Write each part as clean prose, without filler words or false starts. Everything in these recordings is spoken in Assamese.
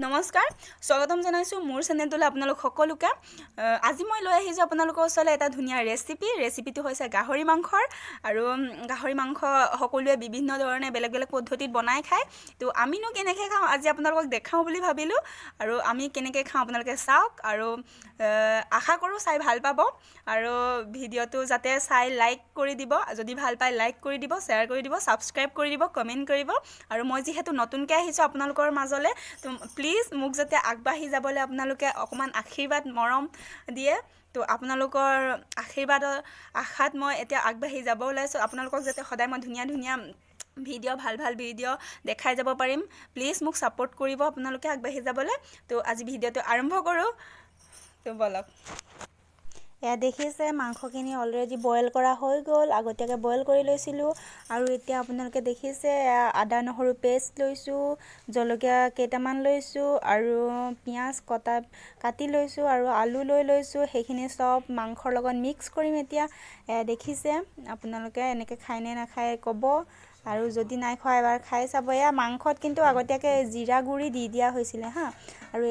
নমস্কাৰ স্বাগতম জনাইছো মোৰ চেনেলটোলৈ আপোনালোক সকলোকে আজি মই লৈ আহিছো আপোনালোকৰ ওচৰলৈ এটা ধুনীয়া ৰেচিপিটো হৈছে গাহৰি মাংসৰ আৰু গাহৰি মাংস সকলোৱে বিভিন্ন ধৰণে বেলেগ বেলেগ পদ্ধতিত বনাই খায় তো আমিনো কেনেকৈ খাওঁ আজি আপোনালোকক দেখাওঁ বুলি ভাবিলো আৰু আমি কেনেকৈ খাওঁ আপোনালোকে চাওক আৰু আশা কৰোঁ চাই ভাল পাব আৰু ভিডিঅ'টো যাতে চাই লাইক কৰি দিব যদি ভাল পায় লাইক কৰি দিব শ্বেয়াৰ কৰি দিব ছাবস্ক্ৰাইব কৰি দিব কমেণ্ট কৰিব আৰু মই যিহেতু নতুনকৈ আহিছোঁ আপোনালোকৰ মাজলৈ তো প্লিজ মোক যাতে আগবাঢ়ি যাবলৈ আপোনালোকে অকণমান আশীৰ্বাদ মৰম দিয়ে তো আপোনালোকৰ আশীৰ্বাদৰ আশাত মই এতিয়া আগবাঢ়ি যাব ওলাইছোঁ আপোনালোকক যাতে সদায় মই ধুনীয়া ধুনীয়া ভিডিঅ' ভাল ভিডিঅ' দেখাই যাব পাৰিম প্লিজ মোক ছাপোৰ্ট কৰিব আপোনালোকে আগবাঢ়ি যাবলৈ তো আজি ভিডিঅ'টো আৰম্ভ কৰোঁ তো বলক এয়া দেখিছে মাংসখিনি অলৰেডি বইল কৰা হৈ গ'ল আগতীয়াকৈ বইল কৰি লৈছিলোঁ আৰু এতিয়া আপোনালোকে দেখিছে আদা নহৰু পেষ্ট লৈছোঁ জলকীয়া কেইটামান লৈছোঁ আৰু পিঁয়াজ কাটি লৈছোঁ আৰু আলু লৈছোঁ সেইখিনি চব মাংসৰ লগত মিক্স কৰিম এতিয়া দেখিছে আপোনালোকে এনেকৈ খায় নে নাখায় ক'ব আৰু যদি নাই খোৱা এবাৰ খাই চাব এয়া মাংসত কিন্তু আগতীয়াকৈ জিৰা গুড়ি দি দিয়া হৈছিলে হা আৰু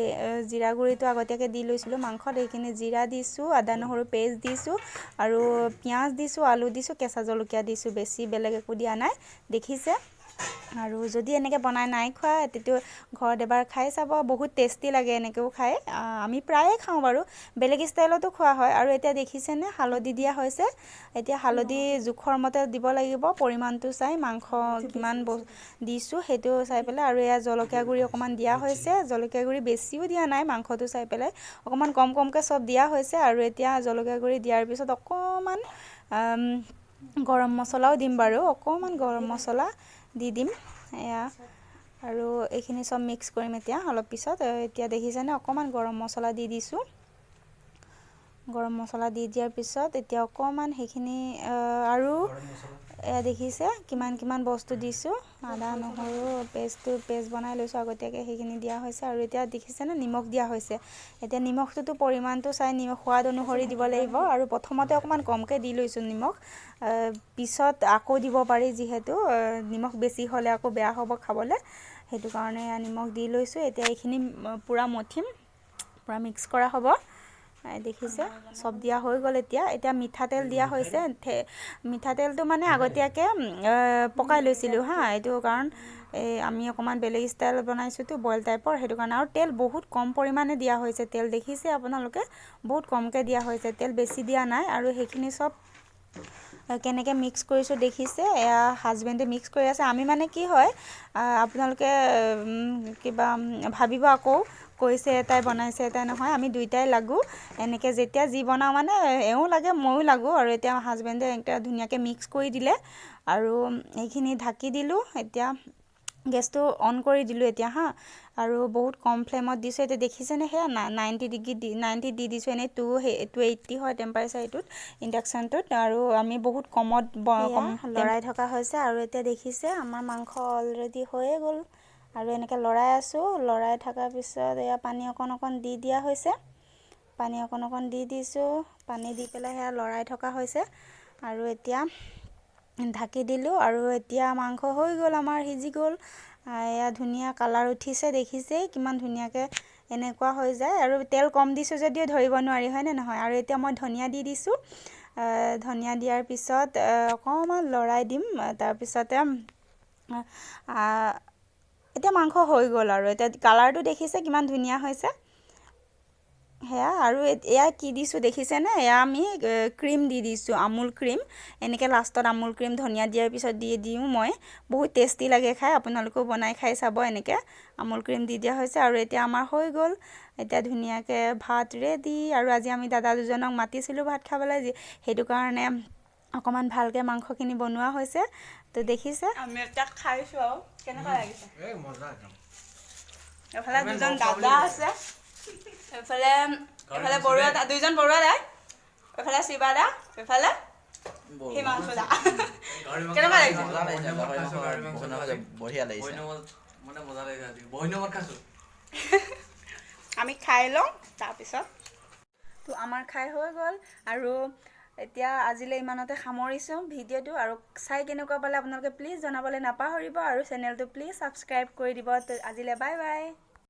জিৰা গুড়িটো আগতীয়াকৈ দি লৈছিলোঁ মাংসত এইখিনি জিৰা দিছোঁ আদা নহৰু পেষ্ট দিছোঁ আৰু পিঁয়াজ দিছোঁ আলু দিছোঁ কেঁচা জলকীয়া দিছোঁ বেছি বেলেগ একো দিয়া নাই দেখিছে আৰু যদি এনেকৈ বনাই নাই খোৱা তেতিয়া ঘৰত এবাৰ খাই চাব বহুত টেষ্টি লাগে এনেকৈও খায় আমি প্ৰায়ে খাওঁ বাৰু বেলেগ ষ্টাইলতো খোৱা হয় আৰু এতিয়া দেখিছেনে হালধি দিয়া হৈছে এতিয়া হালধি জোখৰ মতে দিব লাগিব পৰিমাণটো চাই মাংস কিমান দিছোঁ সেইটো চাই পেলাই আৰু এয়া জলকীয়া গুড়ি অকণমান দিয়া হৈছে জলকীয়া গুড়ি বেছিও দিয়া নাই মাংসটো চাই পেলাই অকণমান কমকৈ চব দিয়া হৈছে আৰু এতিয়া জলকীয়া গুড়ি দিয়াৰ পিছত অকণমান গৰম মছলাও দিম বাৰু অকণমান গৰম মছলা দি দিম এয়া আৰু এইখিনি চব মিক্স কৰিম এতিয়া অলপ পিছত এতিয়া দেখিছেনে অকণমান গৰম মছলা দি দিছোঁ গৰম মছলা দি দিয়াৰ পিছত এতিয়া অকণমান সেইখিনি আৰু এয়া দেখিছে কিমান বস্তু দিছোঁ আদা নহৰু পেষ্ট বনাই লৈছোঁ আগতীয়াকৈ সেইখিনি দিয়া হৈছে আৰু এতিয়া দেখিছেনে নিমখ দিয়া হৈছে এতিয়া নিমখটোতো পৰিমাণটো চাই সোৱাদ অনুসৰি দিব লাগিব আৰু প্ৰথমতে অকণমান কমকৈ দি লৈছোঁ নিমখ পিছত আকৌ দিব পাৰি যিহেতু নিমখ বেছি হ'লে আকৌ বেয়া হ'ব খাবলৈ সেইটো কাৰণে নিমখ দি লৈছোঁ এতিয়া এইখিনি পূৰা মঠিম পূৰা মিক্স কৰা হ'ব দেখিছে চব দিয়া হৈ গ'ল এতিয়া মিঠাতেল দিয়া হৈছে মিঠাতেলটো মানে আগতীয়াকৈ পকাই লৈছিলোঁ হা এইটো কাৰণ আমি অকণমান বেলেগ ষ্টাইল বনাইছোঁতো বইল টাইপৰ সেইটো কাৰণে আৰু তেল বহুত কম পৰিমাণে দিয়া হৈছে তেল দেখিছে আপোনালোকে বহুত কমকৈ দিয়া হৈছে তেল বেছি দিয়া নাই আৰু সেইখিনি চব কেনেকৈ মিক্স কৰিছোঁ দেখিছে এয়া হাজবেণ্ডে মিক্স কৰি আছে আমি মানে কি হয় আপোনালোকে কিবা ভাবিব আকৌ কৈছে এটাই বনাইছে এটাই নহয় আমি দুইটাই লাগোঁ এনেকৈ যেতিয়া যি বনাওঁ মানে এওঁ লাগে ময়ো লাগোঁ আৰু এতিয়া হাজবেণ্ডে একটা ধুনীয়াকৈ মিক্স কৰি দিলে আৰু এইখিনি ঢাকি দিলোঁ এতিয়া গেছটো অন কৰি দিলোঁ এতিয়া হা আৰু বহুত কম ফ্লেমত দিছোঁ এতিয়া দেখিছেনে সেয়া 90 দি দিছোঁ এনেই 280 হয় টেম্পাৰেচাৰ এইটোত ইণ্ডাকশ্যনটোত আৰু আমি বহুত কমত লৰাই থকা হৈছে আৰু এতিয়া দেখিছে আমাৰ মাংস অলৰেডি হৈয়ে গ'ল আৰু এনেকৈ লৰাই আছোঁ লৰাই থকাৰ পিছত এয়া পানী অকণ দি দিয়া হৈছে পানী অকণ দি দিছোঁ পানী দি পেলাই সেয়া লৰাই থকা হৈছে আৰু এতিয়া ঢাকি দিলোঁ আৰু এতিয়া মাংস হৈ গ'ল আমাৰ সিজি গ'ল এয়া ধুনীয়া কালাৰ উঠিছে দেখিছে কিমান ধুনীয়াকৈ এনেকুৱা হৈ যায় আৰু তেল কম দিছোঁ যদিও ধৰিব নোৱাৰি হয়নে নহয় আৰু এতিয়া মই ধনিয়া দি দিছোঁ ধনিয়া দিয়াৰ পিছত অকণমান লৰাই দিম তাৰপিছতে এতিয়া মাংস হৈ গ'ল আৰু এতিয়া কালাৰটো দেখিছে কিমান ধুনীয়া হৈছে সেয়া আৰু এয়া কি দিছোঁ দেখিছেনে এয়া আমি ক্ৰীম দি দিছোঁ আমুল ক্ৰীম এনেকৈ লাষ্টত আমুল ক্ৰীম ধনিয়া দিয়াৰ পিছত দিওঁ মই বহুত টেষ্টি লাগে খাই আপোনালোকেও বনাই খাই চাব এনেকৈ আমুল ক্ৰীম দি দিয়া হৈছে আৰু এতিয়া আমাৰ হৈ গ'ল এতিয়া ধুনীয়াকৈ ভাত ৰেডি আৰু আজি আমি দাদা দুজনক মাতিছিলোঁ ভাত খাবলৈ সেইটো কাৰণে অকণমান ভালকৈ মাংসখিনি বনোৱা হৈছে তো দেখিছে আমি এতিয়া খাইছোঁ আৰু কেনেকুৱা লাগিছে এফালে দুজন দাদা আছে এফালে বৰুৱা দা দুইজন বৰুৱা দাই এফালে শিৱা দা এফালে হিমাংশু দা কেনেকুৱা লাগিছে বঢ়িয়া লাগিছে আমি খাই লওঁ তাৰপিছত তো আমাৰ খাই হৈ গ'ল আৰু এতিয়া আজিলৈ ইমানতে সামৰিছোঁ ভিডিঅ'টো আৰু চাই কেনেকুৱা পালে আপোনালোকে প্লিজ জনাবলৈ নাপাহৰিব আৰু চেনেলটো প্লিজ ছাবস্ক্ৰাইব কৰি দিব তো আজিলৈ বাই বাই